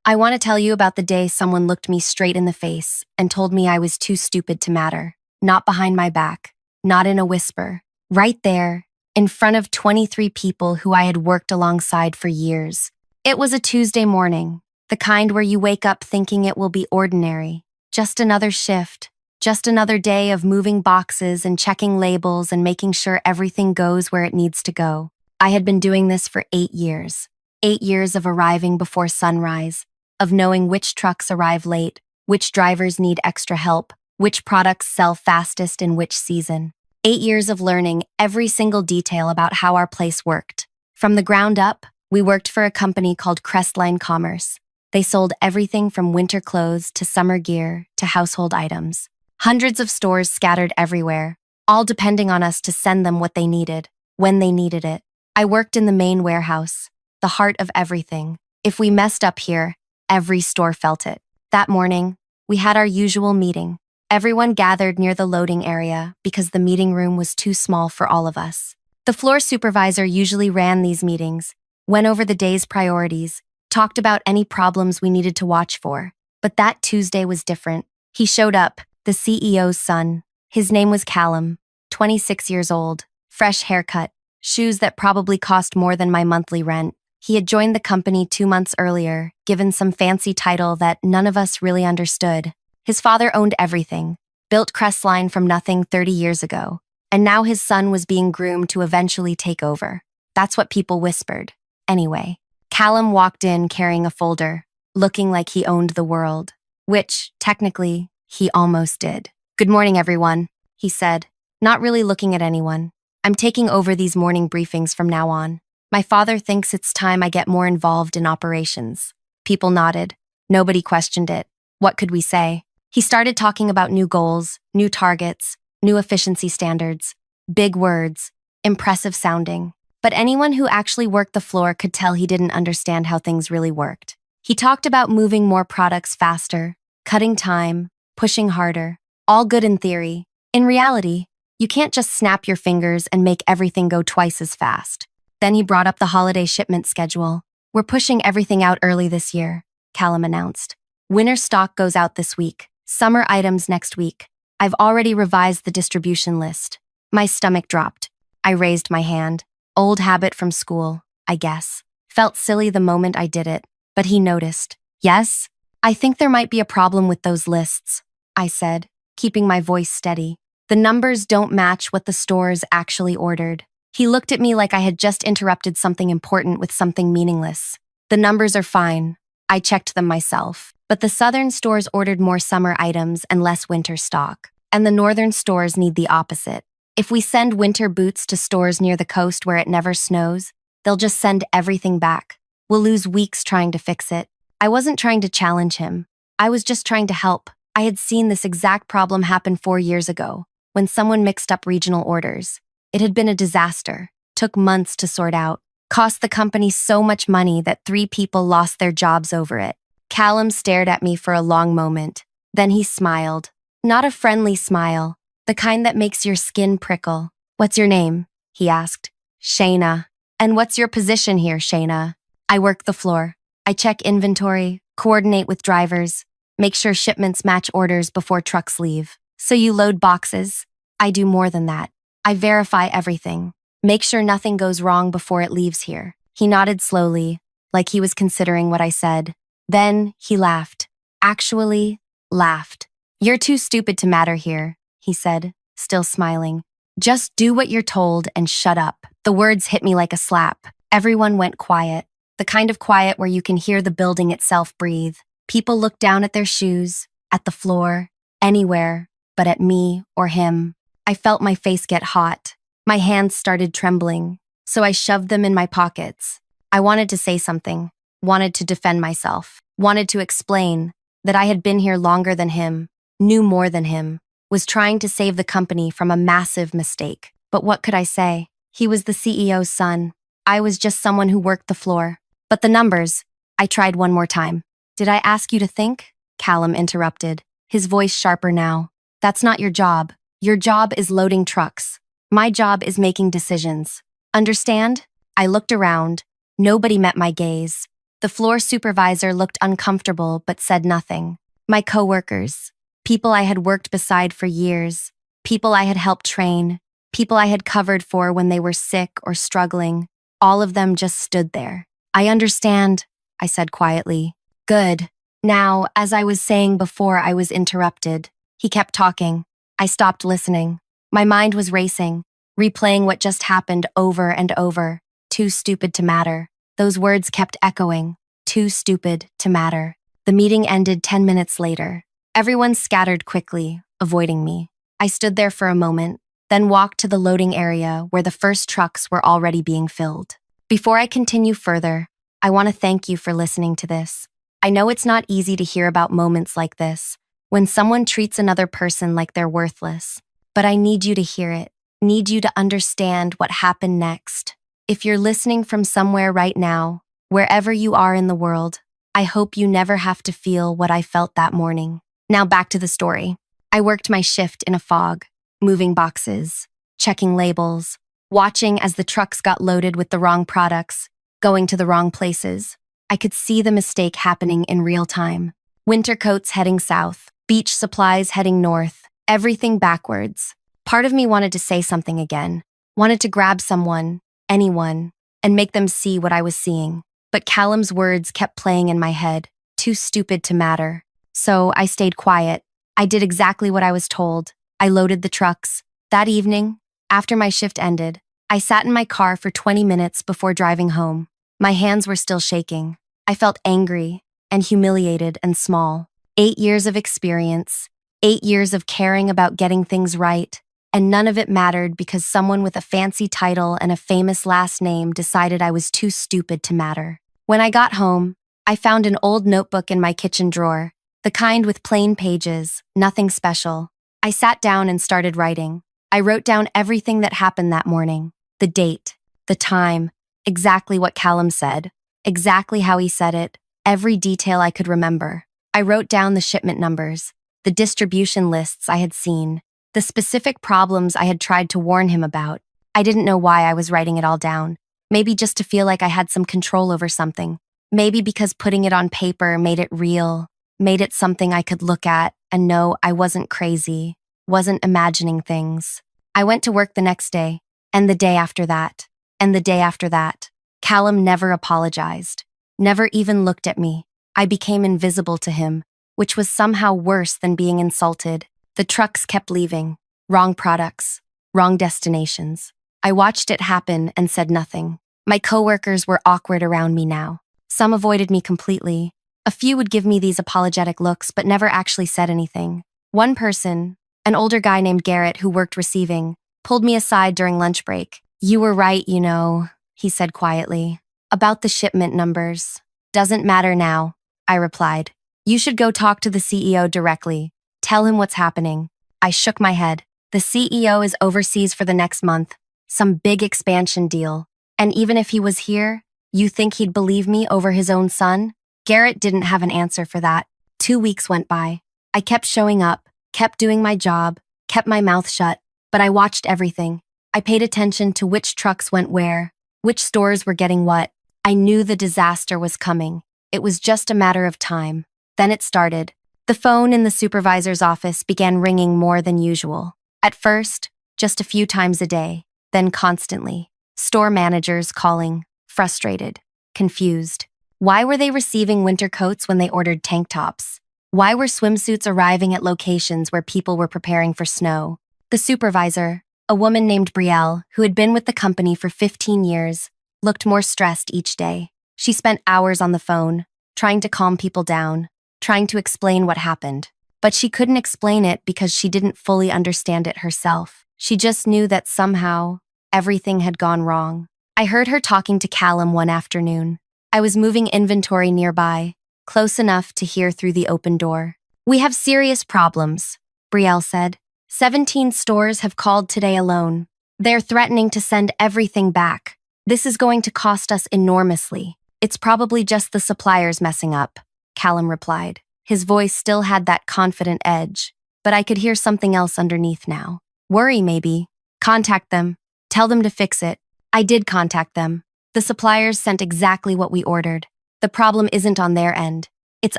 I want to tell you about the day someone looked me straight in the face and told me I was too stupid to matter. Not behind my back, not in a whisper. Right there, in front of 23 people who I had worked alongside for years. It was a Tuesday morning, the kind where you wake up thinking it will be ordinary. Just another shift, just another day of moving boxes and checking labels and making sure everything goes where it needs to go. I had been doing this for 8 years. 8 years of arriving before sunrise, of knowing which trucks arrive late, which drivers need extra help, which products sell fastest in which season. 8 years of learning every single detail about how our place worked. From the ground up, we worked for a company called Crestline Commerce. They sold everything from winter clothes to summer gear to household items. Hundreds of stores scattered everywhere, all depending on us to send them what they needed, when they needed it. I worked in the main warehouse, the heart of everything. If we messed up here, every store felt it. That morning, we had our usual meeting. Everyone gathered near the loading area because the meeting room was too small for all of us. The floor supervisor usually ran these meetings, went over the day's priorities, talked about any problems we needed to watch for. But that Tuesday was different. He showed up, the CEO's son. His name was Callum, 26 years old, fresh haircut, shoes that probably cost more than my monthly rent. He had joined the company 2 months earlier, given some fancy title that none of us really understood. His father owned everything, built Crestline from nothing 30 years ago, and now his son was being groomed to eventually take over. That's what people whispered. Anyway, Callum walked in carrying a folder, looking like he owned the world, which, technically, he almost did. "Good morning, everyone," he said, not really looking at anyone. "I'm taking over these morning briefings from now on. My father thinks it's time I get more involved in operations." People nodded. Nobody questioned it. What could we say? He started talking about new goals, new targets, new efficiency standards. Big words, impressive sounding. But anyone who actually worked the floor could tell he didn't understand how things really worked. He talked about moving more products faster, cutting time, pushing harder. All good in theory. In reality, you can't just snap your fingers and make everything go twice as fast. Then he brought up the holiday shipment schedule. "We're pushing everything out early this year," Callum announced. "Winter stock goes out this week, summer items next week. I've already revised the distribution list." My stomach dropped. I raised my hand. Old habit from school, I guess. Felt silly the moment I did it, but he noticed. "Yes? I think there might be a problem with those lists," I said, keeping my voice steady. "The numbers don't match what the stores actually ordered." He looked at me like I had just interrupted something important with something meaningless. "The numbers are fine. I checked them myself. But the southern stores ordered more summer items and less winter stock. And the northern stores need the opposite. If we send winter boots to stores near the coast where it never snows, they'll just send everything back. We'll lose weeks trying to fix it." I wasn't trying to challenge him. I was just trying to help. I had seen this exact problem happen 4 years ago, when someone mixed up regional orders. It had been a disaster, took months to sort out, cost the company so much money that 3 people lost their jobs over it. Callum stared at me for a long moment. Then he smiled. Not a friendly smile, the kind that makes your skin prickle. "What's your name?" he asked. "Shayna." "And what's your position here, Shayna?" "I work the floor. I check inventory, coordinate with drivers, make sure shipments match orders before trucks leave." "So you load boxes?" "I do more than that. I verify everything. Make sure nothing goes wrong before it leaves here." He nodded slowly, like he was considering what I said. Then he laughed. Actually, laughed. "You're too stupid to matter here," he said, still smiling. "Just do what you're told and shut up." The words hit me like a slap. Everyone went quiet. The kind of quiet where you can hear the building itself breathe. People looked down at their shoes, at the floor, anywhere, but at me or him. I felt my face get hot. My hands started trembling, so I shoved them in my pockets. I wanted to say something, wanted to defend myself, wanted to explain that I had been here longer than him, knew more than him, was trying to save the company from a massive mistake. But what could I say? He was the CEO's son. I was just someone who worked the floor. "But the numbers," I tried one more time. "Did I ask you to think?" Callum interrupted, his voice sharper now. "That's not your job. Your job is loading trucks. My job is making decisions. Understand?" I looked around. Nobody met my gaze. The floor supervisor looked uncomfortable but said nothing. My coworkers, people I had worked beside for years, people I had helped train, people I had covered for when they were sick or struggling, all of them just stood there. I understand, I said quietly. Good. Now, as I was saying before, I was interrupted. He kept talking. I stopped listening. My mind was racing, replaying what just happened over and over. Too stupid to matter. Those words kept echoing. Too stupid to matter. The meeting ended 10 minutes later. Everyone scattered quickly, avoiding me. I stood there for a moment, then walked to the loading area where the first trucks were already being filled. Before I continue further, I want to thank you for listening to this. I know it's not easy to hear about moments like this, when someone treats another person like they're worthless, but I need you to hear it, need you to understand what happened next. If you're listening from somewhere right now, wherever you are in the world, I hope you never have to feel what I felt that morning. Now back to the story. I worked my shift in a fog, moving boxes, checking labels, watching as the trucks got loaded with the wrong products, going to the wrong places. I could see the mistake happening in real time. Winter coats heading south, beach supplies heading north, everything backwards. Part of me wanted to say something again, wanted to grab someone, anyone, and make them see what I was seeing. But Callum's words kept playing in my head, too stupid to matter. So I stayed quiet. I did exactly what I was told. I loaded the trucks. That evening, after my shift ended, I sat in my car for 20 minutes before driving home. My hands were still shaking. I felt angry and humiliated and small. 8 years of experience, 8 years of caring about getting things right, and none of it mattered because someone with a fancy title and a famous last name decided I was too stupid to matter. When I got home, I found an old notebook in my kitchen drawer, the kind with plain pages, nothing special. I sat down and started writing. I wrote down everything that happened that morning, the date, the time, exactly what Callum said, exactly how he said it, every detail I could remember. I wrote down the shipment numbers, the distribution lists I had seen, the specific problems I had tried to warn him about. I didn't know why I was writing it all down. Maybe just to feel like I had some control over something. Maybe because putting it on paper made it real, made it something I could look at and know I wasn't crazy, wasn't imagining things. I went to work the next day, and the day after that, and the day after that. Callum never apologized, never even looked at me. I became invisible to him, which was somehow worse than being insulted. The trucks kept leaving, wrong products, wrong destinations. I watched it happen and said nothing. My coworkers were awkward around me now. Some avoided me completely. A few would give me these apologetic looks but never actually said anything. One person, an older guy named Garrett who worked receiving, pulled me aside during lunch break. "You were right, you know," he said quietly. "About the shipment numbers. Doesn't matter now," I replied. "You should go talk to the CEO directly. Tell him what's happening." I shook my head. The CEO is overseas for the next month. Some big expansion deal. And even if he was here, you think he'd believe me over his own son? Garrett didn't have an answer for that. 2 weeks went by. I kept showing up, kept doing my job, kept my mouth shut, but I watched everything. I paid attention to which trucks went where, which stores were getting what. I knew the disaster was coming. It was just a matter of time. Then it started. The phone in the supervisor's office began ringing more than usual. At first, just a few times a day, then constantly. Store managers calling, frustrated, confused. Why were they receiving winter coats when they ordered tank tops? Why were swimsuits arriving at locations where people were preparing for snow? The supervisor, a woman named Brielle, who had been with the company for 15 years, looked more stressed each day. She spent hours on the phone, trying to calm people down, trying to explain what happened. But she couldn't explain it because she didn't fully understand it herself. She just knew that somehow, everything had gone wrong. I heard her talking to Callum one afternoon. I was moving inventory nearby, close enough to hear through the open door. "We have serious problems," Brielle said. 17 stores have called today alone. They're threatening to send everything back. This is going to cost us enormously. "It's probably just the suppliers messing up," Callum replied. His voice still had that confident edge, but I could hear something else underneath now. "Worry, maybe. Contact them. Tell them to fix it." I did contact them. The suppliers sent exactly what we ordered. The The problem isn't on their end. It's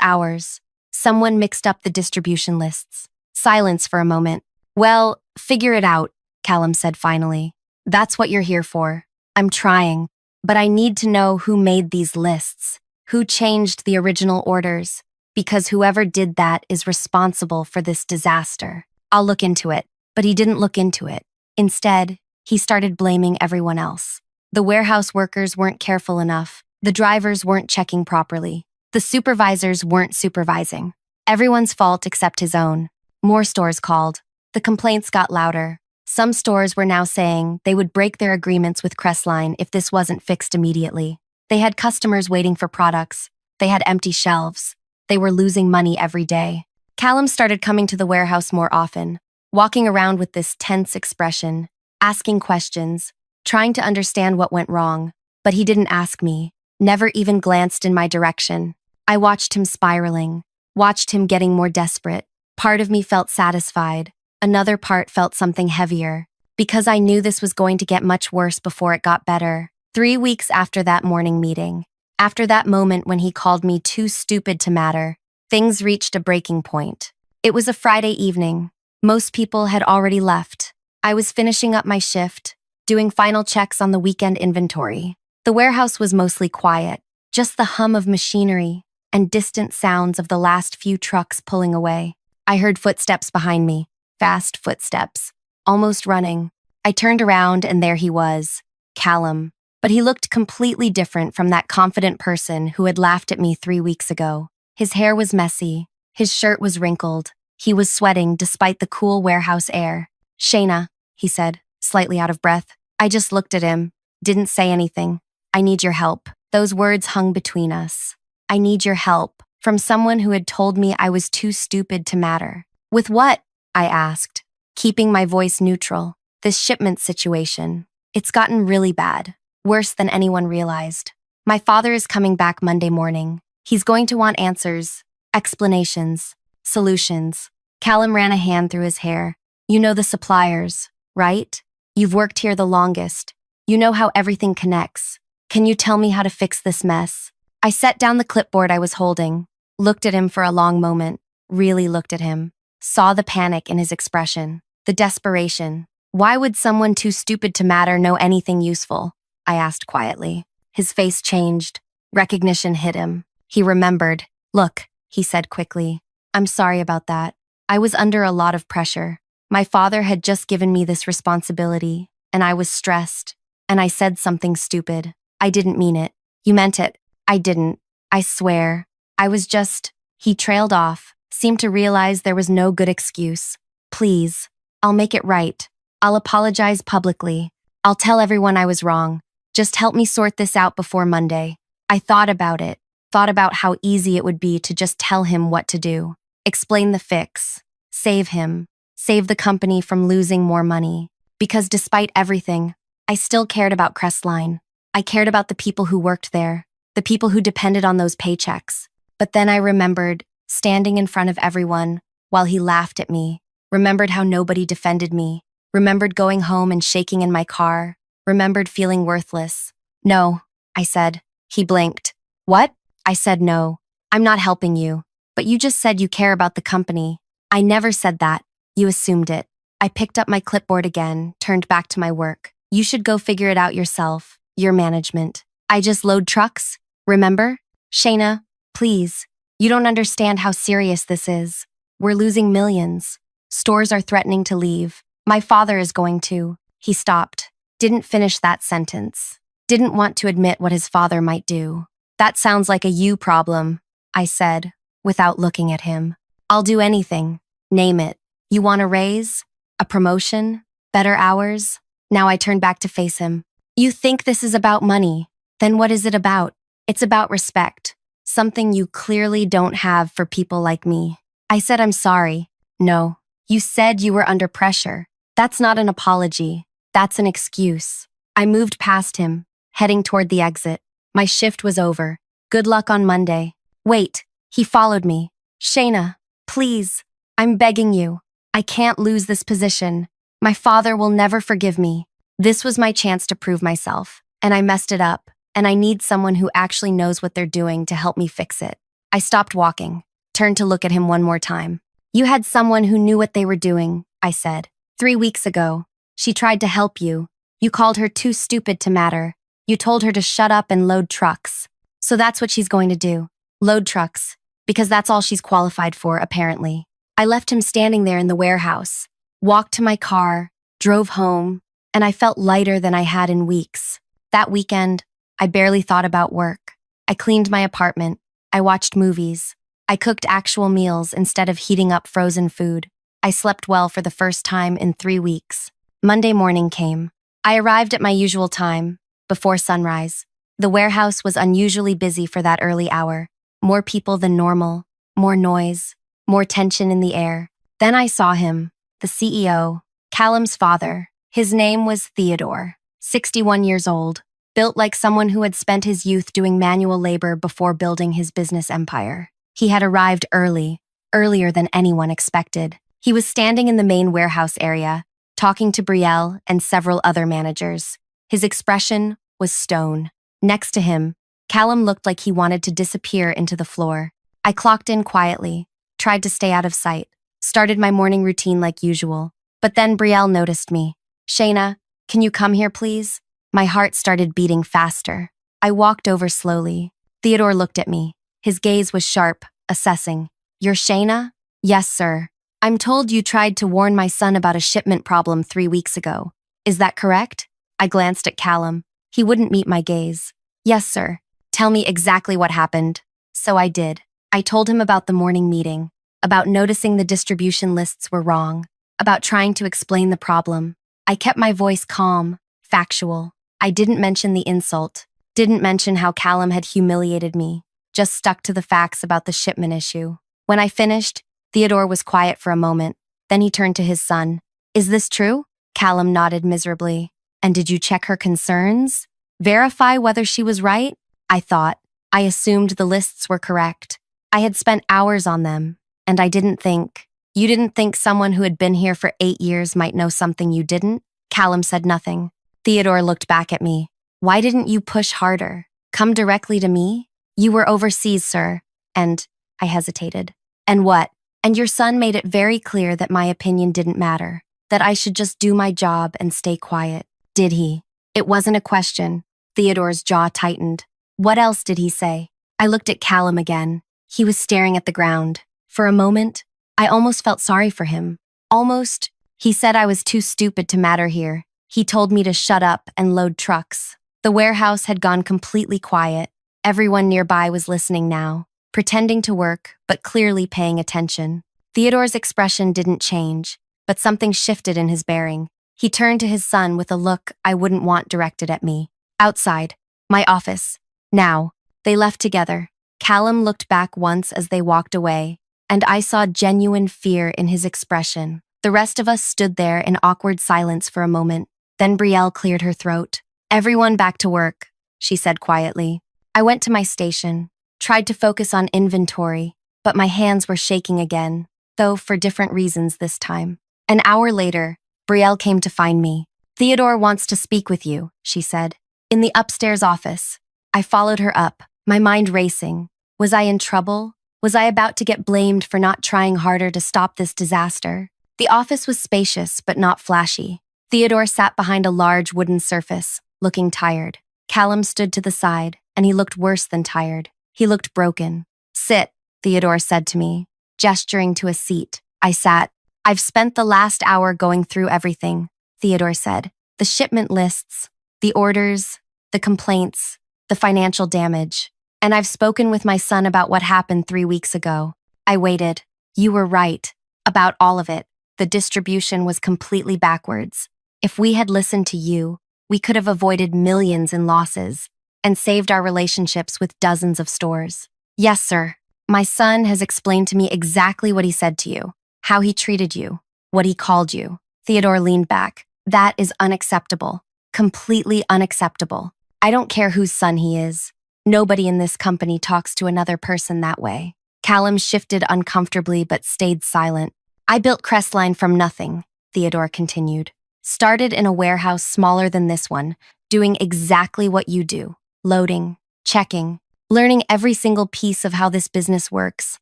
ours. Someone mixed up the distribution lists. Silence for a moment. Well, figure it out, Callum said finally. That's what you're here for. I'm trying, but I need to know who made these lists, who changed the original orders, because whoever did that is responsible for this disaster. I'll look into it. But he didn't look into it. Instead, he started blaming everyone else. The warehouse workers weren't careful enough. The drivers weren't checking properly. The supervisors weren't supervising. Everyone's fault except his own. More stores called. The complaints got louder. Some stores were now saying they would break their agreements with Crestline if this wasn't fixed immediately. They had customers waiting for products. They had empty shelves. They were losing money every day. Callum started coming to the warehouse more often, walking around with this tense expression, asking questions, trying to understand what went wrong. But he didn't ask me, never even glanced in my direction. I watched him spiraling, watched him getting more desperate. Part of me felt satisfied. Another part felt something heavier, because I knew this was going to get much worse before it got better. 3 weeks after that morning meeting, after that moment when he called me too stupid to matter, things reached a breaking point. It was a Friday evening. Most people had already left. I was finishing up my shift, doing final checks on the weekend inventory. The warehouse was mostly quiet, just the hum of machinery and distant sounds of the last few trucks pulling away. I heard footsteps behind me, fast footsteps, almost running. I turned around and there he was, Callum. But he looked completely different from that confident person who had laughed at me 3 weeks ago. His hair was messy. His shirt was wrinkled. He was sweating despite the cool warehouse air. "Shayna," he said, slightly out of breath. I just looked at him, didn't say anything. "I need your help." Those words hung between us. "I need your help," from someone who had told me I was too stupid to matter. "With what?" I asked, keeping my voice neutral. "This shipment situation. It's gotten really bad, worse than anyone realized. My father is coming back Monday morning. He's going to want answers, explanations, solutions." Callum ran a hand through his hair. "You know the suppliers, right? You've worked here the longest. You know how everything connects. Can you tell me how to fix this mess?" I set down the clipboard I was holding, looked at him for a long moment, really looked at him, saw the panic in his expression, the desperation. "Why would someone too stupid to matter know anything useful?" I asked quietly. His face changed. Recognition hit him. He remembered. "Look," he said quickly, "I'm sorry about that. I was under a lot of pressure. My father had just given me this responsibility, and I was stressed, and I said something stupid. I didn't mean it." "You meant it." "I didn't. I swear. I was just—" He trailed off, seemed to realize there was no good excuse. "Please. I'll make it right. I'll apologize publicly. I'll tell everyone I was wrong. Just help me sort this out before Monday." I thought about it, thought about how easy it would be to just tell him what to do. Explain the fix. Save him. Save the company from losing more money. Because despite everything, I still cared about Crestline. I cared about the people who worked there, the people who depended on those paychecks. But then I remembered standing in front of everyone while he laughed at me, remembered how nobody defended me, remembered going home and shaking in my car, remembered feeling worthless. "No," I said. He blinked. "What?" I said no. "I'm not helping you. But you just said you care about the company." "I never said that. You assumed it." I picked up my clipboard again, turned back to my work. "You should go figure it out yourself, your management. I just load trucks, remember? Shayna, please. You don't understand how serious this is. We're losing millions. Stores are threatening to leave. My father is going to." He stopped. Didn't finish that sentence. Didn't want to admit what his father might do. "That sounds like a you problem," I said, without looking at him. "I'll do anything. Name it. You want a raise? A promotion? Better hours?" Now I turned back to face him. "You think this is about money? Then what is it about?" "It's about respect. Something you clearly don't have for people like me." I said I'm sorry. "No. You said you were under pressure. That's not an apology. That's an excuse." I moved past him, heading toward the exit. My shift was over. "Good luck on Monday." "Wait." He followed me. "Shayna, please. I'm begging you. I can't lose this position. My father will never forgive me." This was my chance to prove myself, and I messed it up, and I need someone who actually knows what they're doing to help me fix it. I stopped walking, turned to look at him one more time. You had someone who knew what they were doing, I said. 3 weeks ago, she tried to help you. You called her too stupid to matter. You told her to shut up and load trucks. So that's what she's going to do. Load trucks. Because that's all she's qualified for, apparently. I left him standing there in the warehouse, walked to my car, drove home, and I felt lighter than I had in weeks. That weekend, I barely thought about work. I cleaned my apartment. I watched movies. I cooked actual meals instead of heating up frozen food. I slept well for the first time in 3 weeks. Monday morning came. I arrived at my usual time, before sunrise. The warehouse was unusually busy for that early hour. More people than normal, more noise, more tension in the air. Then I saw him, the CEO, Callum's father. His name was Theodore, 61 years old, built like someone who had spent his youth doing manual labor before building his business empire. He had arrived early, earlier than anyone expected. He was standing in the main warehouse area, talking to Brielle and several other managers. His expression was stone. Next to him, Callum looked like he wanted to disappear into the floor. I clocked in quietly, tried to stay out of sight, started my morning routine like usual. But then Brielle noticed me. Shayna, can you come here, please? My heart started beating faster. I walked over slowly. Theodore looked at me. His gaze was sharp, assessing. You're Shayna? Yes, sir. I'm told you tried to warn my son about a shipment problem 3 weeks ago. Is that correct? I glanced at Callum. He wouldn't meet my gaze. Yes, sir. Tell me exactly what happened. So I did. I told him about the morning meeting, about noticing the distribution lists were wrong, about trying to explain the problem. I kept my voice calm, factual. I didn't mention the insult, didn't mention how Callum had humiliated me, just stuck to the facts about the shipment issue. When I finished, Theodore was quiet for a moment. Then he turned to his son. Is this true? Callum nodded miserably. And did you check her concerns? Verify whether she was right? I thought. I assumed the lists were correct. I had spent hours on them, and I didn't think. You didn't think someone who had been here for 8 years might know something you didn't? Callum said nothing. Theodore looked back at me. Why didn't you push harder? Come directly to me? You were overseas, sir. And I hesitated. And what? And your son made it very clear that my opinion didn't matter, that I should just do my job and stay quiet. Did he? It wasn't a question. Theodore's jaw tightened. What else did he say? I looked at Callum again. He was staring at the ground. For a moment, I almost felt sorry for him. Almost. He said I was too stupid to matter here. He told me to shut up and load trucks. The warehouse had gone completely quiet. Everyone nearby was listening now, pretending to work, but clearly paying attention. Theodore's expression didn't change, but something shifted in his bearing. He turned to his son with a look I wouldn't want directed at me. Outside. My office. Now. They left together. Callum looked back once as they walked away, and I saw genuine fear in his expression. The rest of us stood there in awkward silence for a moment. Then Brielle cleared her throat. Everyone back to work, she said quietly. I went to my station, tried to focus on inventory, but my hands were shaking again, though for different reasons this time. An hour later, Brielle came to find me. Theodore wants to speak with you, she said. In the upstairs office. I followed her up, my mind racing. Was I in trouble? Was I about to get blamed for not trying harder to stop this disaster? The office was spacious, but not flashy. Theodore sat behind a large wooden surface, looking tired. Callum stood to the side, and he looked worse than tired. He looked broken. Sit, Theodore said to me, gesturing to a seat. I sat. I've spent the last hour going through everything, Theodore said. The shipment lists, the orders, the complaints, the financial damage. And I've spoken with my son about what happened 3 weeks ago. I waited. You were right. About all of it. The distribution was completely backwards. If we had listened to you, we could have avoided millions in losses and saved our relationships with dozens of stores. Yes, sir. My son has explained to me exactly what he said to you, how he treated you, what he called you. Theodore leaned back. That is unacceptable. Completely unacceptable. I don't care whose son he is. Nobody in this company talks to another person that way. Callum shifted uncomfortably but stayed silent. I built Crestline from nothing, Theodore continued. Started in a warehouse smaller than this one, doing exactly what you do. loading, checking, learning every single piece of how this business works.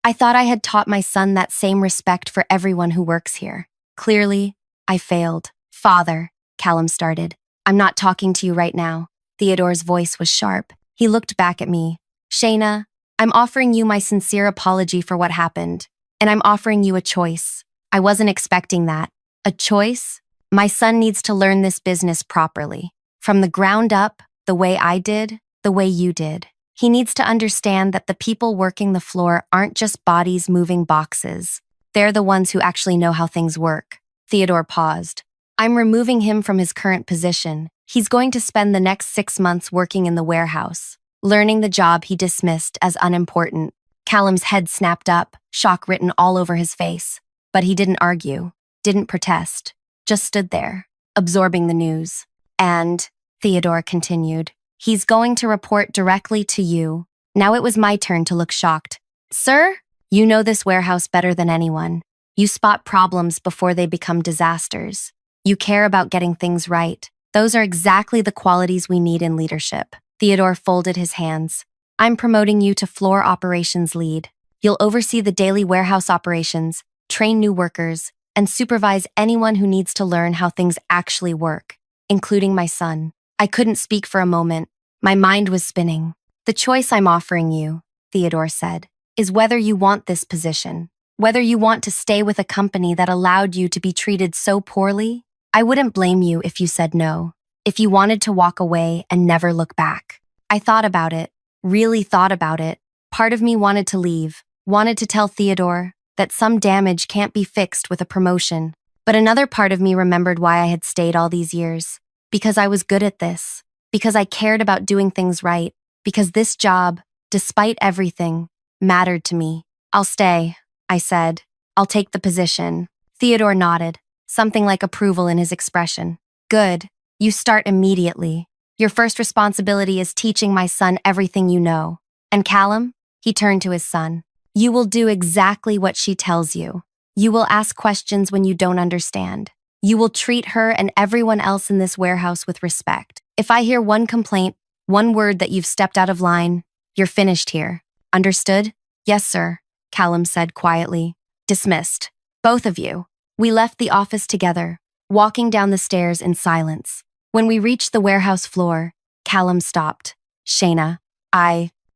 I thought I had taught my son that same respect for everyone who works here. Clearly, I failed. Father, Callum started. I'm not talking to you right now. Theodore's voice was sharp. He looked back at me. Shayna, I'm offering you my sincere apology for what happened, and I'm offering you a choice. I wasn't expecting that. A choice? My son needs to learn this business properly. From the ground up, the way I did, the way you did. He needs to understand that the people working the floor aren't just bodies moving boxes. They're the ones who actually know how things work. Theodore paused. I'm removing him from his current position. He's going to spend the next 6 months working in the warehouse, learning the job he dismissed as unimportant. Callum's head snapped up, shock written all over his face. But he didn't argue, didn't protest, just stood there, absorbing the news. And, Theodore continued, he's going to report directly to you. Now it was my turn to look shocked. Sir, you know this warehouse better than anyone. You spot problems before they become disasters. You care about getting things right. Those are exactly the qualities we need in leadership. Theodore folded his hands. I'm promoting you to floor operations lead. You'll oversee the daily warehouse operations, train new workers, and supervise anyone who needs to learn how things actually work, including my son. I couldn't speak for a moment. My mind was spinning. The choice I'm offering you, Theodore said, is whether you want this position, whether you want to stay with a company that allowed you to be treated so poorly. I wouldn't blame you if you said no, if you wanted to walk away and never look back. I thought about it, really thought about it. Part of me wanted to leave, wanted to tell Theodore that some damage can't be fixed with a promotion. But another part of me remembered why I had stayed all these years. Because I was good at this. Because I cared about doing things right. Because this job, despite everything, mattered to me. I'll stay, I said. I'll take the position. Theodore nodded, something like approval in his expression. Good. You start immediately. Your first responsibility is teaching my son everything you know. And Callum? He turned to his son. You will do exactly what she tells you. You will ask questions when you don't understand. You will treat her and everyone else in this warehouse with respect. If I hear one complaint, one word that you've stepped out of line, you're finished here. Understood? Yes, sir, Callum said quietly. Dismissed. Both of you. We left the office together, walking down the stairs in silence. When we reached the warehouse floor, Callum stopped. Shayna,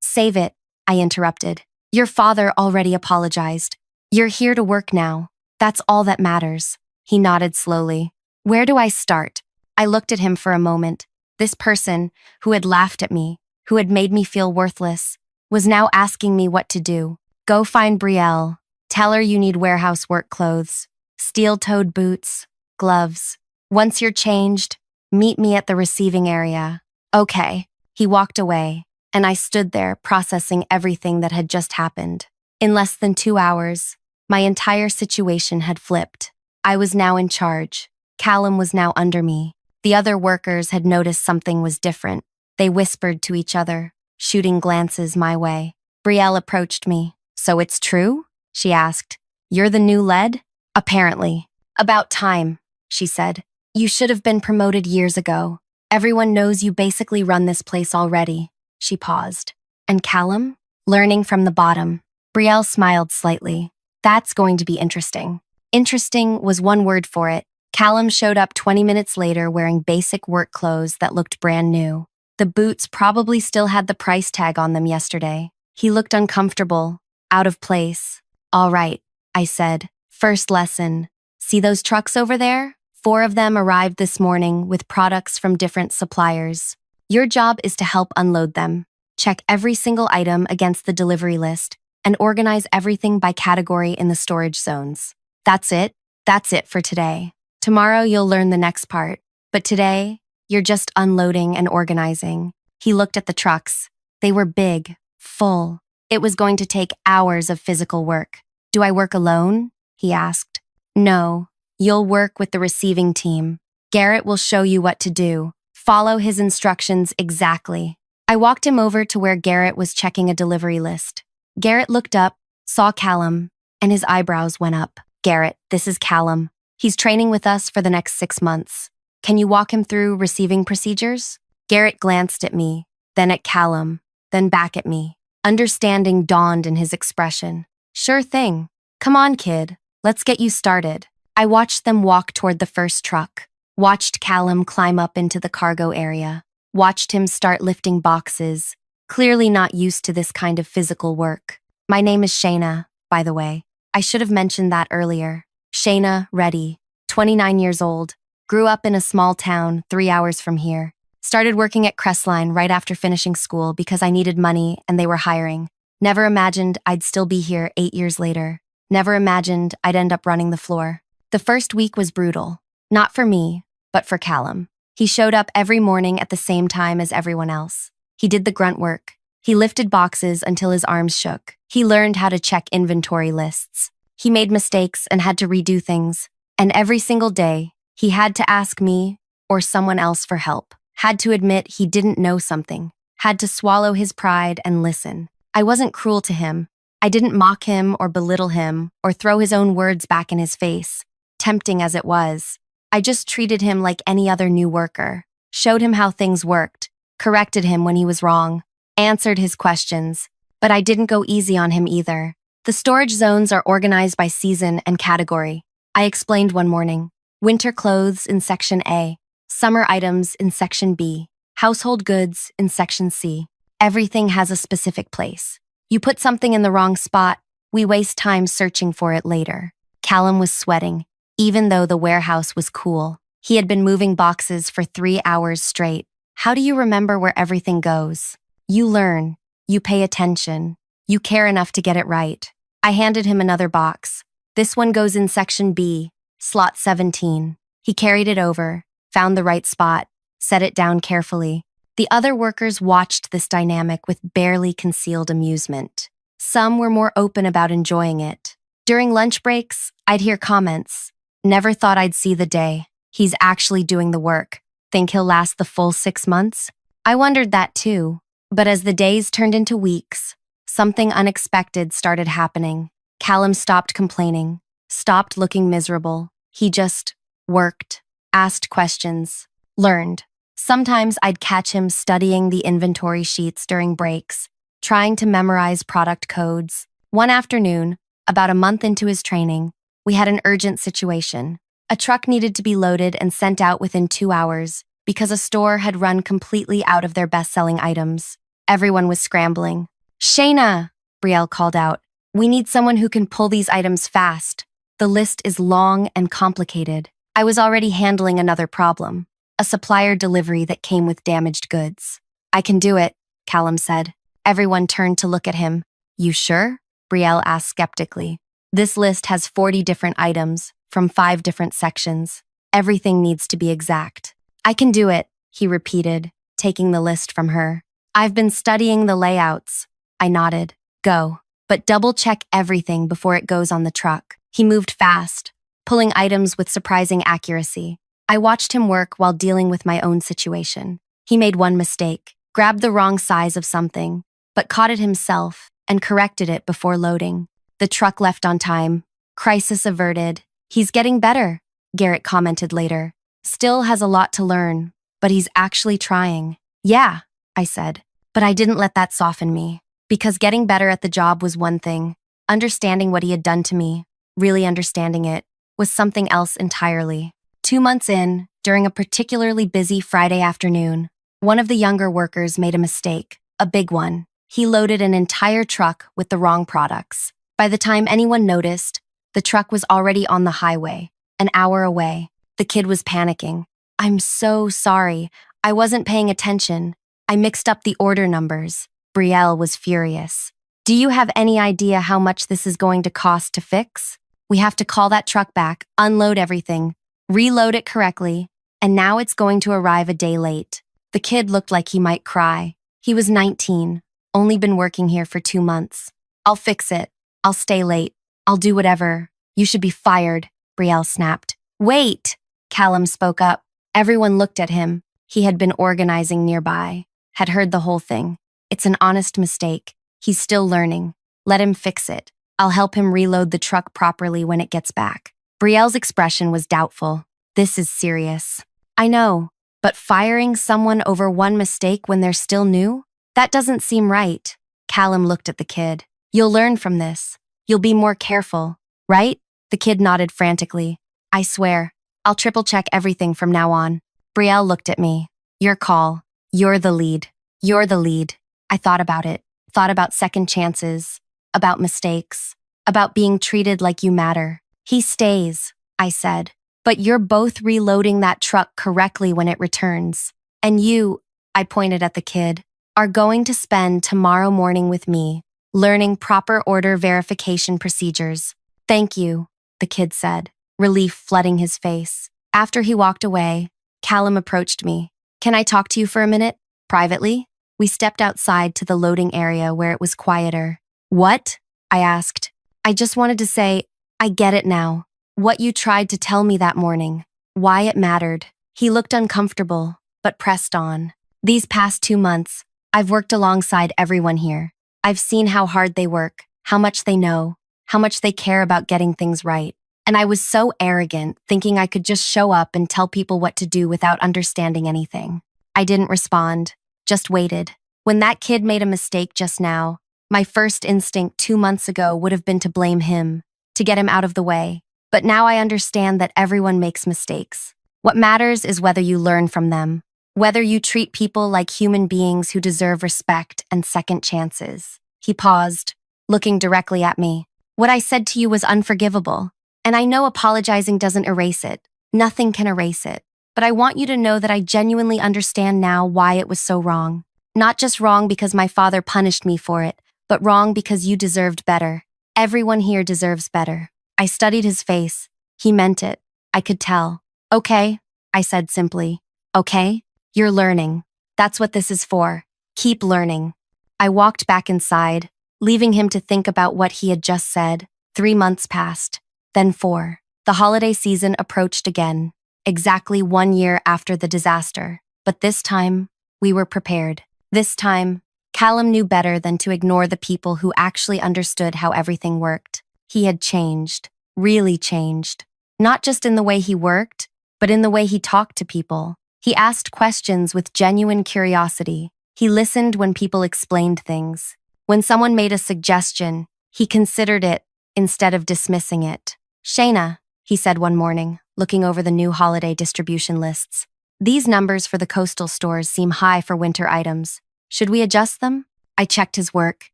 Save it, I interrupted. Your father already apologized. You're here to work now. That's all that matters. He nodded slowly. Where do I start? I looked at him for a moment. This person, who had laughed at me, who had made me feel worthless, was now asking me what to do. Go find Brielle. Tell her you need warehouse work clothes, steel-toed boots, gloves. Once you're changed, meet me at the receiving area. Okay. He walked away, and I stood there processing everything that had just happened. In less than 2 hours, my entire situation had flipped. I was now in charge. Callum was now under me. The other workers had noticed something was different. They whispered to each other, shooting glances my way. Brielle approached me. So it's true? She asked. You're the new lead? Apparently. About time, she said. You should have been promoted years ago. Everyone knows you basically run this place already. She paused. And Callum? Learning from the bottom. Brielle smiled slightly. That's going to be interesting. Interesting was one word for it. Callum showed up 20 minutes later wearing basic work clothes that looked brand new. The boots probably still had the price tag on them yesterday. He looked uncomfortable, out of place. All right, I said. First lesson. See those trucks over there? 4 of them arrived this morning with products from different suppliers. Your job is to help unload them. Check every single item against the delivery list and organize everything by category in the storage zones. That's it. That's it for today. Tomorrow you'll learn the next part. But today, you're just unloading and organizing. He looked at the trucks. They were big, full. It was going to take hours of physical work. Do I work alone? He asked. No, you'll work with the receiving team. Garrett will show you what to do. Follow his instructions exactly. I walked him over to where Garrett was checking a delivery list. Garrett looked up, saw Callum, and his eyebrows went up. Garrett, this is Callum. He's training with us for the next 6 months. Can you walk him through receiving procedures? Garrett glanced at me, then at Callum, then back at me. Understanding dawned in his expression. Sure thing. Come on, kid. Let's get you started. I watched them walk toward the first truck, watched Callum climb up into the cargo area, watched him start lifting boxes, clearly not used to this kind of physical work. My name is Shayna, by the way. I should have mentioned that earlier. Shayna Reddy, 29 years old, grew up in a small town 3 hours from here. Started working at Crestline right after finishing school because I needed money and they were hiring. Never imagined I'd still be here 8 years later. Never imagined I'd end up running the floor. The first week was brutal. Not for me, but for Callum. He showed up every morning at the same time as everyone else. He did the grunt work. He lifted boxes until his arms shook. He learned how to check inventory lists. He made mistakes and had to redo things. And every single day, he had to ask me or someone else for help. Had to admit he didn't know something. Had to swallow his pride and listen. I wasn't cruel to him. I didn't mock him or belittle him or throw his own words back in his face, tempting as it was. I just treated him like any other new worker, showed him how things worked, corrected him when he was wrong, answered his questions. But I didn't go easy on him either. The storage zones are organized by season and category. I explained one morning. Winter clothes in Section A, summer items in Section B, household goods in Section C. Everything has a specific place. You put something in the wrong spot, we waste time searching for it later. Callum was sweating, even though the warehouse was cool. He had been moving boxes for 3 hours straight. How do you remember where everything goes? You learn, you pay attention, you care enough to get it right. I handed him another box. This one goes in Section B, slot 17. He carried it over, found the right spot, set it down carefully. The other workers watched this dynamic with barely concealed amusement. Some were more open about enjoying it. During lunch breaks, I'd hear comments. Never thought I'd see the day. He's actually doing the work. Think he'll last the full 6 months? I wondered that too. But as the days turned into weeks, something unexpected started happening. Callum stopped complaining, stopped looking miserable. He just worked, asked questions, learned. Sometimes I'd catch him studying the inventory sheets during breaks, trying to memorize product codes. One afternoon, about a month into his training, we had an urgent situation. A truck needed to be loaded and sent out within 2 hours because a store had run completely out of their best-selling items. Everyone was scrambling. Shayna, Brielle called out. We need someone who can pull these items fast. The list is long and complicated. I was already handling another problem. A supplier delivery that came with damaged goods. I can do it, Callum said. Everyone turned to look at him. You sure? Brielle asked skeptically. This list has 40 different items from 5 different sections. Everything needs to be exact. I can do it, he repeated, taking the list from her. I've been studying the layouts. I nodded. Go, but double-check everything before it goes on the truck. He moved fast, pulling items with surprising accuracy. I watched him work while dealing with my own situation. He made one mistake, grabbed the wrong size of something, but caught it himself and corrected it before loading. The truck left on time. Crisis averted. He's getting better, Garrett commented later. Still has a lot to learn, but he's actually trying. Yeah, I said, but I didn't let that soften me. Because getting better at the job was one thing. Understanding what he had done to me, really understanding it, was something else entirely. 2 months in, during a particularly busy Friday afternoon, one of the younger workers made a mistake, a big one. He loaded an entire truck with the wrong products. By the time anyone noticed, the truck was already on the highway, an hour away. The kid was panicking. I'm so sorry. I wasn't paying attention. I mixed up the order numbers. Brielle was furious. Do you have any idea how much this is going to cost to fix? We have to call that truck back, unload everything, reload it correctly, and now it's going to arrive a day late. The kid looked like he might cry. He was 19, only been working here for 2 months. I'll fix it. I'll stay late. I'll do whatever. You should be fired, Brielle snapped. Wait, Callum spoke up. Everyone looked at him. He had been organizing nearby, had heard the whole thing. It's an honest mistake. He's still learning. Let him fix it. I'll help him reload the truck properly when it gets back. Brielle's expression was doubtful. This is serious. I know, but firing someone over one mistake when they're still new? That doesn't seem right. Callum looked at the kid. You'll learn from this. You'll be more careful, right? The kid nodded frantically. I swear, I'll triple check everything from now on. Brielle looked at me. Your call. You're the lead. You're the lead. I thought about it. Thought about second chances. About mistakes. About being treated like you matter. He stays, I said. But you're both reloading that truck correctly when it returns. And you, I pointed at the kid, are going to spend tomorrow morning with me, learning proper order verification procedures. Thank you, the kid said, relief flooding his face. After he walked away, Callum approached me. Can I talk to you for a minute? Privately? We stepped outside to the loading area where it was quieter. What? I asked. I just wanted to say, I get it now. What you tried to tell me that morning. Why it mattered. He looked uncomfortable, but pressed on. These past 2 months, I've worked alongside everyone here. I've seen how hard they work, how much they know, how much they care about getting things right. And I was so arrogant, thinking I could just show up and tell people what to do without understanding anything. I didn't respond, just waited. When that kid made a mistake just now, my first instinct 2 months ago would have been to blame him, to get him out of the way. But now I understand that everyone makes mistakes. What matters is whether you learn from them, whether you treat people like human beings who deserve respect and second chances. He paused, looking directly at me. What I said to you was unforgivable, and I know apologizing doesn't erase it. Nothing can erase it. But I want you to know that I genuinely understand now why it was so wrong. Not just wrong because my father punished me for it, but wrong because you deserved better. Everyone here deserves better. I studied his face. He meant it. I could tell. Okay, I said simply. Okay? You're learning. That's what this is for. Keep learning. I walked back inside, leaving him to think about what he had just said. 3 months passed, then 4. The holiday season approached again, exactly 1 year after the disaster. But this time, we were prepared. This time, Callum knew better than to ignore the people who actually understood how everything worked. He had changed, really changed. Not just in the way he worked, but in the way he talked to people. He asked questions with genuine curiosity. He listened when people explained things. When someone made a suggestion, he considered it instead of dismissing it. Shayna, he said one morning, looking over the new holiday distribution lists. These numbers for the coastal stores seem high for winter items. Should we adjust them? I checked his work.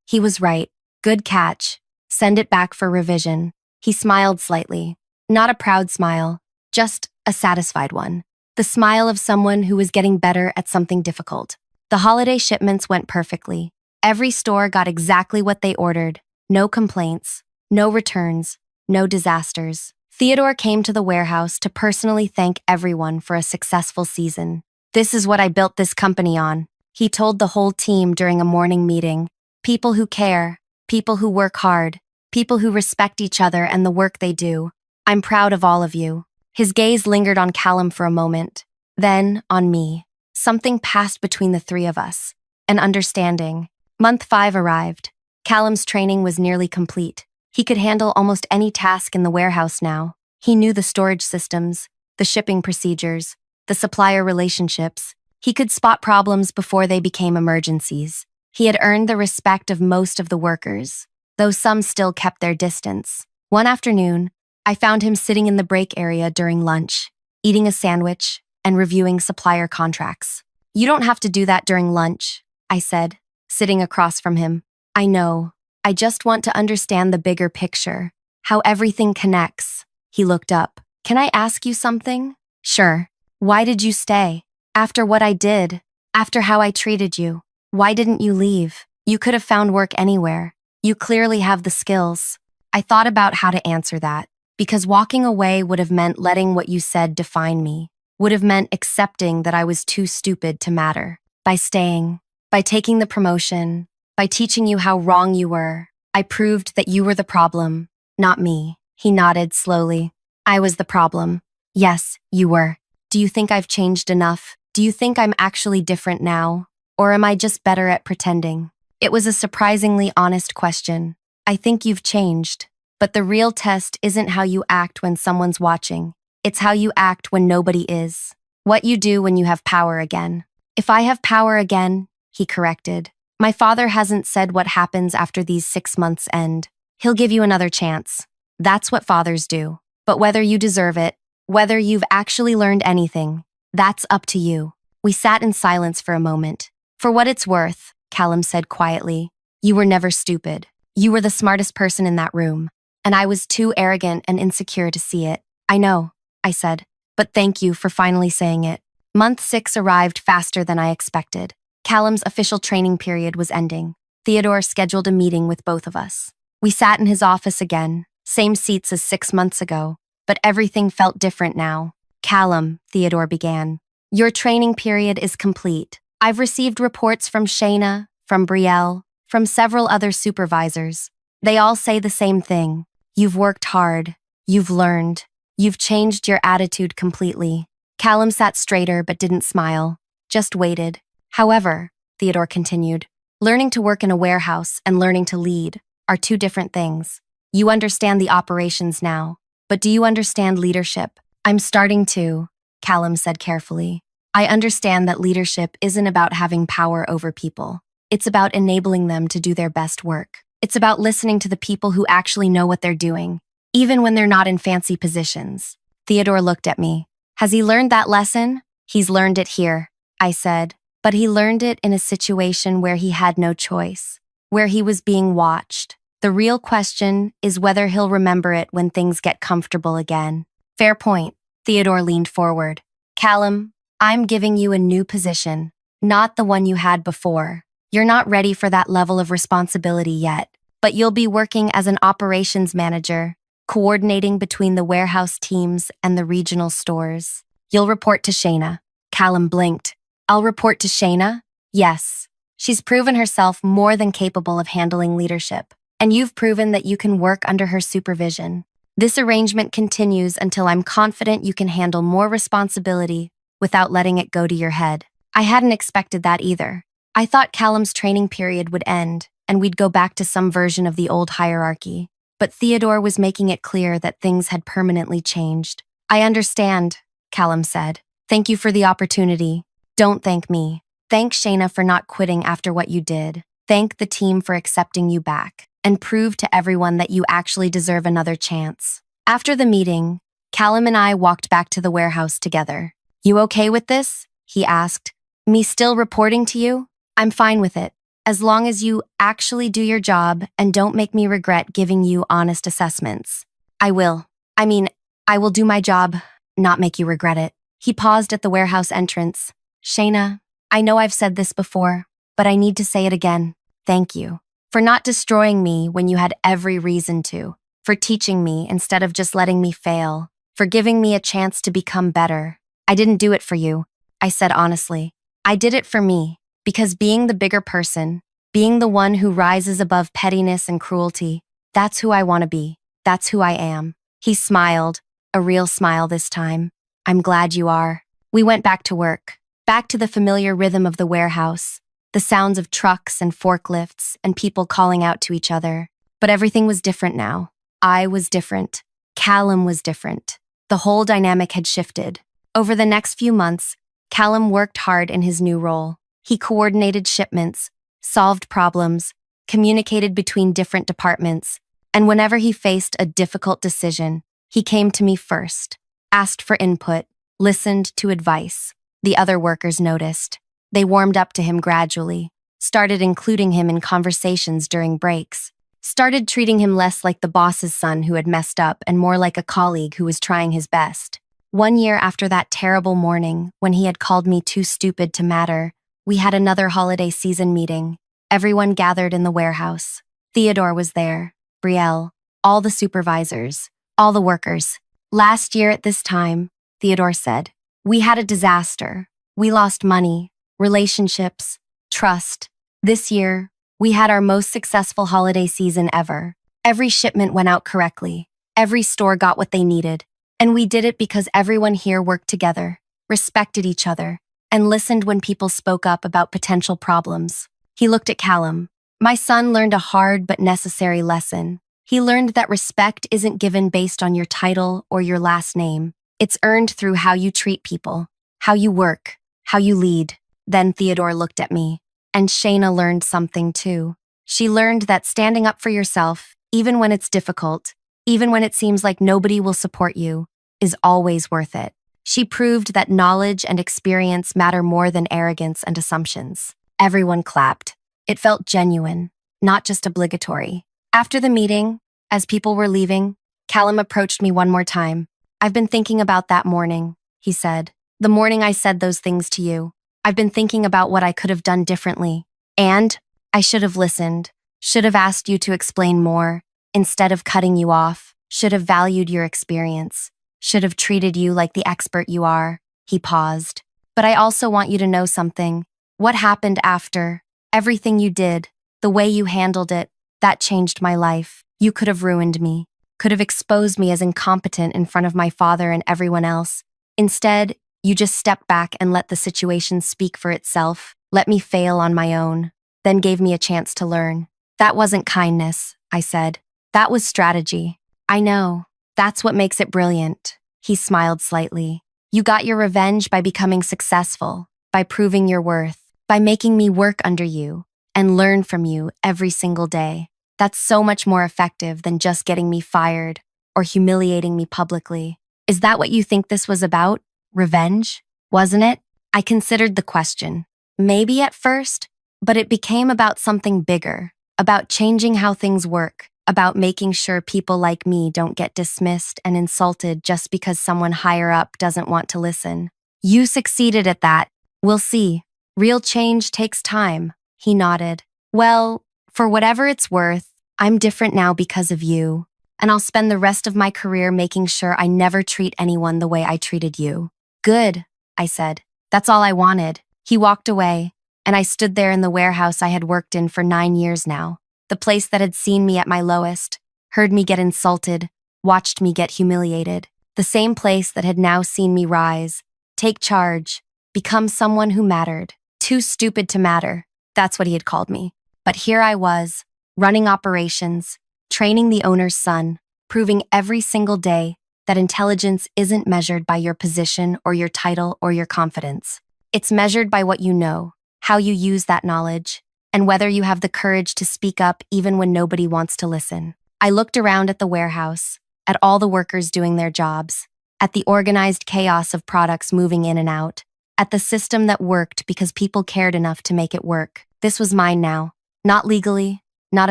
He was right. Good catch. Send it back for revision. He smiled slightly. Not a proud smile, just a satisfied one. The smile of someone who was getting better at something difficult. The holiday shipments went perfectly. Every store got exactly what they ordered. No complaints, no returns, no disasters. Theodore came to the warehouse to personally thank everyone for a successful season. This is what I built this company on, he told the whole team during a morning meeting. People who care, people who work hard, people who respect each other and the work they do. I'm proud of all of you. His gaze lingered on Callum for a moment, then on me. Something passed between the three of us. An understanding. Month 5 arrived. Callum's training was nearly complete. He could handle almost any task in the warehouse now. He knew the storage systems, the shipping procedures, the supplier relationships. He could spot problems before they became emergencies. He had earned the respect of most of the workers, though some still kept their distance. One afternoon, I found him sitting in the break area during lunch, eating a sandwich and reviewing supplier contracts. You don't have to do that during lunch, I said, sitting across from him. I know. I just want to understand the bigger picture, how everything connects. He looked up. Can I ask you something? Sure. Why did you stay? After what I did, after how I treated you, why didn't you leave? You could have found work anywhere. You clearly have the skills. I thought about how to answer that, because walking away would have meant letting what you said define me, would have meant accepting that I was too stupid to matter. By staying, by taking the promotion, by teaching you how wrong you were, I proved that you were the problem, not me. He nodded slowly. I was the problem. Yes, you were. Do you think I've changed enough? Do you think I'm actually different now? Or am I just better at pretending? It was a surprisingly honest question. I think you've changed. But the real test isn't how you act when someone's watching. It's how you act when nobody is. What you do when you have power again. If I have power again, he corrected. My father hasn't said what happens after these 6 months end. He'll give you another chance. That's what fathers do. But whether you deserve it, whether you've actually learned anything, that's up to you. We sat in silence for a moment. For what it's worth, Callum said quietly, you were never stupid. You were the smartest person in that room. And I was too arrogant and insecure to see it. I know, I said. But thank you for finally saying it. Month 6 arrived faster than I expected. Callum's official training period was ending. Theodore scheduled a meeting with both of us. We sat in his office again, same seats as 6 months ago, but everything felt different now. Callum, Theodore began, your training period is complete. I've received reports from Shayna, from Brielle, from several other supervisors. They all say the same thing. You've worked hard. You've learned. You've changed your attitude completely. Callum sat straighter but didn't smile, just waited. However, Theodore continued, learning to work in a warehouse and learning to lead are two different things. You understand the operations now, but do you understand leadership? I'm starting to, Callum said carefully. I understand that leadership isn't about having power over people. It's about enabling them to do their best work. It's about listening to the people who actually know what they're doing, even when they're not in fancy positions. Theodore looked at me. Has he learned that lesson? He's learned it here, I said, but he learned it in a situation where he had no choice, where he was being watched. The real question is whether he'll remember it when things get comfortable again. Fair point. Theodore leaned forward. Callum, I'm giving you a new position, not the one you had before. You're not ready for that level of responsibility yet, but you'll be working as an operations manager, coordinating between the warehouse teams and the regional stores. You'll report to Shayna. Callum blinked. I'll report to Shayna? Yes. She's proven herself more than capable of handling leadership, and you've proven that you can work under her supervision. This arrangement continues until I'm confident you can handle more responsibility without letting it go to your head. I hadn't expected that either. I thought Callum's training period would end, and we'd go back to some version of the old hierarchy. But Theodore was making it clear that things had permanently changed. I understand, Callum said. Thank you for the opportunity. Don't thank me. Thank Shayna for not quitting after what you did. Thank the team for accepting you back, and prove to everyone that you actually deserve another chance. After the meeting, Callum and I walked back to the warehouse together. You okay with this? He asked. Me still reporting to you? I'm fine with it, as long as you actually do your job and don't make me regret giving you honest assessments. I will. I will do my job, not make you regret it. He paused at the warehouse entrance. Shayna, I know I've said this before, but I need to say it again. Thank you. For not destroying me when you had every reason to. For teaching me instead of just letting me fail. For giving me a chance to become better. I didn't do it for you, I said honestly. I did it for me. Because being the bigger person, being the one who rises above pettiness and cruelty, that's who I want to be. That's who I am. He smiled, a real smile this time. I'm glad you are. We went back to work, back to the familiar rhythm of the warehouse, the sounds of trucks and forklifts and people calling out to each other. But everything was different now. I was different. Callum was different. The whole dynamic had shifted. Over the next few months, Callum worked hard in his new role. He coordinated shipments, solved problems, communicated between different departments, and whenever he faced a difficult decision, he came to me first, asked for input, listened to advice. The other workers noticed. They warmed up to him gradually, started including him in conversations during breaks, started treating him less like the boss's son who had messed up and more like a colleague who was trying his best. 1 year after that terrible morning, when he had called me too stupid to matter, we had another holiday season meeting. Everyone gathered in the warehouse. Theodore was there, Brielle, all the supervisors, all the workers. Last year at this time, Theodore said, we had a disaster. We lost money, relationships, trust. This year, we had our most successful holiday season ever. Every shipment went out correctly. Every store got what they needed. And we did it because everyone here worked together, respected each other, and listened when people spoke up about potential problems. He looked at Callum. My son learned a hard but necessary lesson. He learned that respect isn't given based on your title or your last name. It's earned through how you treat people, how you work, how you lead. Then Theodore looked at me. And Shayna learned something too. She learned that standing up for yourself, even when it's difficult, even when it seems like nobody will support you, is always worth it. She proved that knowledge and experience matter more than arrogance and assumptions. Everyone clapped. It felt genuine, not just obligatory. After the meeting, as people were leaving, Callum approached me one more time. "I've been thinking about that morning," he said. "The morning I said those things to you. I've been thinking about what I could have done differently. And I should have listened, should have asked you to explain more, instead of cutting you off, should have valued your experience, should have treated you like the expert you are." He paused. "But I also want you to know something. What happened after, everything you did, the way you handled it, that changed my life. You could have ruined me, could have exposed me as incompetent in front of my father and everyone else. Instead, you just stepped back and let the situation speak for itself, let me fail on my own, then gave me a chance to learn. That wasn't kindness," I said. "That was strategy." "I know. That's what makes it brilliant." He smiled slightly. "You got your revenge by becoming successful, by proving your worth, by making me work under you and learn from you every single day. That's so much more effective than just getting me fired or humiliating me publicly. Is that what you think this was about? Revenge? Wasn't it?" I considered the question. Maybe at first, but it became about something bigger, about changing how things work, about making sure people like me don't get dismissed and insulted just because someone higher up doesn't want to listen. "You succeeded at that. We'll see. Real change takes time." He nodded. "Well, for whatever it's worth, I'm different now because of you, and I'll spend the rest of my career making sure I never treat anyone the way I treated you." "Good," I said. "That's all I wanted." He walked away, and I stood there in the warehouse I had worked in for 9 years now, the place that had seen me at my lowest, heard me get insulted, watched me get humiliated, the same place that had now seen me rise, take charge, become someone who mattered. Too stupid to matter, that's what he had called me. But here I was, running operations, training the owner's son, proving every single day that intelligence isn't measured by your position or your title or your confidence. It's measured by what you know, how you use that knowledge, and whether you have the courage to speak up even when nobody wants to listen. I looked around at the warehouse, at all the workers doing their jobs, at the organized chaos of products moving in and out, at the system that worked because people cared enough to make it work. This was mine now, not legally, not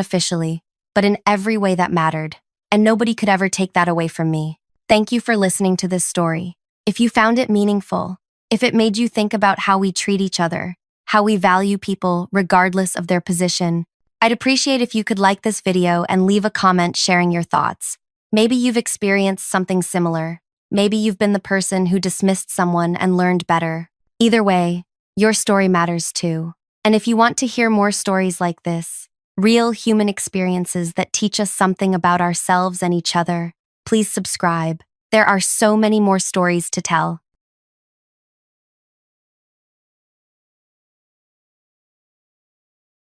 officially, but in every way that mattered, and nobody could ever take that away from me. Thank you for listening to this story. If you found it meaningful, if it made you think about how we treat each other, how we value people regardless of their position, I'd appreciate if you could like this video and leave a comment sharing your thoughts. Maybe you've experienced something similar. Maybe you've been the person who dismissed someone and learned better. Either way, your story matters too. And if you want to hear more stories like this, real human experiences that teach us something about ourselves and each other, please subscribe. There are so many more stories to tell.